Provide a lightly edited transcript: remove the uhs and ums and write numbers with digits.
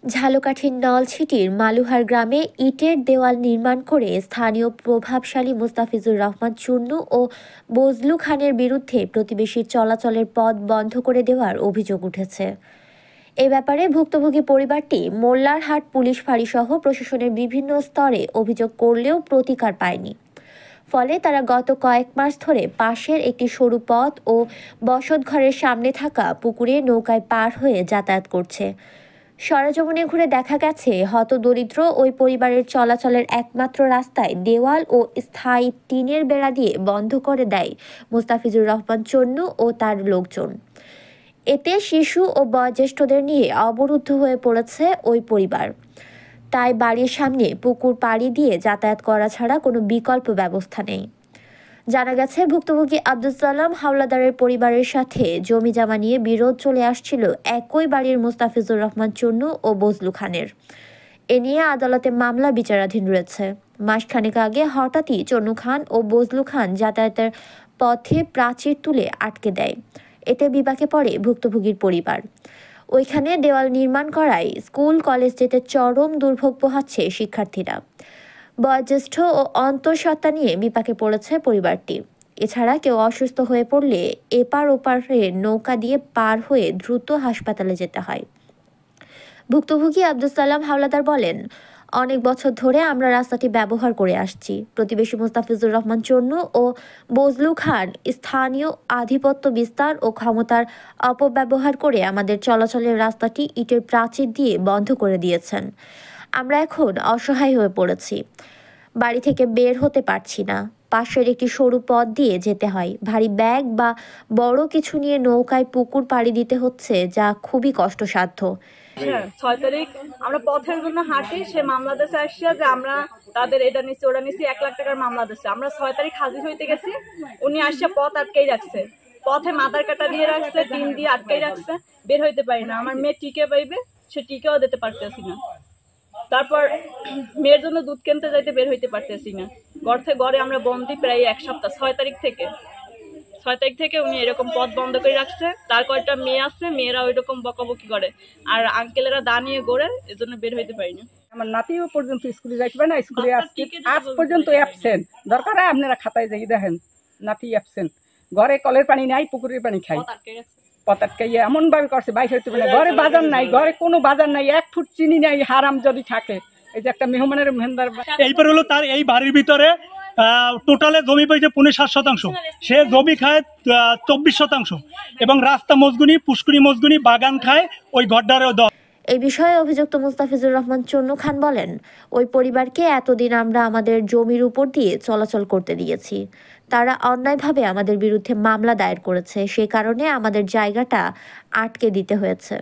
ঝালকাঠির নলছিটির মালুহার গ্রামে ইটের দেওয়াল নির্মাণ করে স্থানীয় প্রভাবশালী মুস্তাফিজুর রহমান চুন্নু ও বজলু খানের বিরুদ্ধে প্রতিবেশীর চলাচলের পথ বন্ধ করে দেওয়ার অভিযোগ উঠেছে। এ ব্যাপারে ভুক্তভোগী পরিবারটি মোল্লারহাট পুলিশ ফাঁড়িসহ প্রশাসনের বিভিন্ন স্তরে অভিযোগ করলেও প্রতিকার পায়নি। ফলে তারা গত কয়েক মাস ধরে পাশের একটি সরু পথ ও বসতঘরের সামনে থাকা পুকুরে নৌকায় পার হয়ে যাতায়াত করছে। সরেজমিনে ঘুরে দেখা গেছে, হতদরিদ্র ওই পরিবারের চলাচলের একমাত্র রাস্তায় দেওয়াল ও স্থায়ী টিনের বেড়া দিয়ে বন্ধ করে দেয় মুস্তাফিজুর রহমান চন্নু ও তার লোকজন। এতে শিশু ও বয়োজ্যেষ্ঠদের নিয়ে অবরুদ্ধ হয়ে পড়েছে ওই পরিবার। তাই বাড়ির সামনে পুকুর পাড়ি দিয়ে যাতায়াত করা ছাড়া কোনো বিকল্প ব্যবস্থা নেই। জানা গেছে, ভুক্তভোগী আব্দুল সালাম হাওলাদারের পরিবারের সাথে জমি জমা নিয়ে বিরোধ চলে আসছিল একই বাড়ির মুস্তাফিজুর রহমান চন্নু ও বজলু খানের। এ নিয়ে আদালতে মামলা বিচারাধীন রয়েছে। মাসখানেক আগে হঠাৎই চন্নু খান ও বজলু খান যাতায়াতের পথে প্রাচীর তুলে আটকে দেয়। এতে বিপাকে পড়ে ভুক্তভোগীর পরিবার। ওইখানে দেওয়াল নির্মাণ করায় স্কুল কলেজ যেতে চরম দুর্ভোগ পোহাচ্ছে শিক্ষার্থীরা। বয়োজ্যেষ্ঠ ও অন্তঃসত্ত্বা নিয়ে বিপাকে পড়েছে পরিবারটি। এছাড়া কেউ অসুস্থ হয়ে পড়লে এপার ওপারে নৌকা দিয়ে পার হয়ে দ্রুত হাসপাতালে যেতে হয়। ভুক্তভোগী আব্দুল সালাম হাওলাদার বলেন, অনেক বছর ধরে আমরা রাস্তাটি ব্যবহার করে আসছি। প্রতিবেশী মুস্তাফিজুর রহমান চন্নু ও বজলু খান স্থানীয় আধিপত্য বিস্তার ও ক্ষমতার অপব্যবহার করে আমাদের চলাচলের রাস্তাটি ইটের প্রাচীর দিয়ে বন্ধ করে দিয়েছেন। আমরা এখন অসহায় হয়ে পড়েছি, বাড়ি থেকে বের হতে পারছি না। পাশের একটি সরু পথ দিয়ে যেতে হয়। ভারী ব্যাগ বা বড় কিছু নিয়ে নৌকায় পুকুর পাড়ি দিতে হচ্ছে, যা খুবই কষ্টসাধ্য। 6 তারিখ আমরা পথের জন্য হাঁটি, সে মামলা দিয়েছে আসছে যে আমরা তাদের এটা নিচ্ছি ওটা নিচ্ছি, 1 লাখ টাকার মামলা দিচ্ছে। আমরা 6 তারিখ হাজির হইতে গেছি, উনি আসছে পথ আটকেই রাখছে, পথে মাথার কাটা দিয়ে রাখছে, টিন দিয়ে আটকেই রাখছে, বের হইতে পারি না। আমার মেয়ে টিকে পাইবে, সে টিকেও দিতে পারতেছি না। তারপর মেয়ের জন্য দুধ কিনতে যাইতে বের হইতে পারতেছি না। ঘরে আমরা বন্দি প্রায় 1 সপ্তাহ। 6 তারিখ থেকে উনি এরকম পথ বন্ধ করে রাখছে। তার কয়েকটা মেয়ে আছে, মেয়েরা ওই রকম বকাবকি করে, আর আঙ্কেলেরা দা নিয়ে গড়ে, এজন্য বের হইতে পারি না। আমার নাতিও পর্যন্ত স্কুলে যাইতে পারে না, স্কুলে আজ পর্যন্ত অ্যাবসেন্ট। দরকার আপনারা খাতায় যাই দেখেন, নাতি অ্যাবসেন্ট। ঘরে কলের পানি নাই, পুকুরের পানি খাই। পথ আটকাইয়া এমন ভাবে করছে, বাইশ হইতে পারে না। ঘরে বাজার নাই, ঘরে কোনো বাজার নাই, 1 ফুট চিনি নাই, হারাম যদি থাকে। এই যে একটা মেহমানের মেহমানদার, এইবার হলো তার এই বাড়ির ভিতরে টোটালে জমি পেয়েছে 7.5% সে জমি খায় 24%, এবং রাস্তা মজগুনি, পুষ্করি মজগুনি, বাগান খায় ওই ঘরটারেও। এই বিষয়ে অভিযুক্ত মুস্তাফিজুর রহমান চন্নু খান বলেন, ওই পরিবারকে এতদিন আমরা আমাদের জমির উপর দিয়ে চলাচল করতে দিয়েছি। তারা অন্যায়ভাবে আমাদের বিরুদ্ধে মামলা দায়ের করেছে, সে কারণে আমাদের জায়গাটা আটকে দিতে হয়েছে।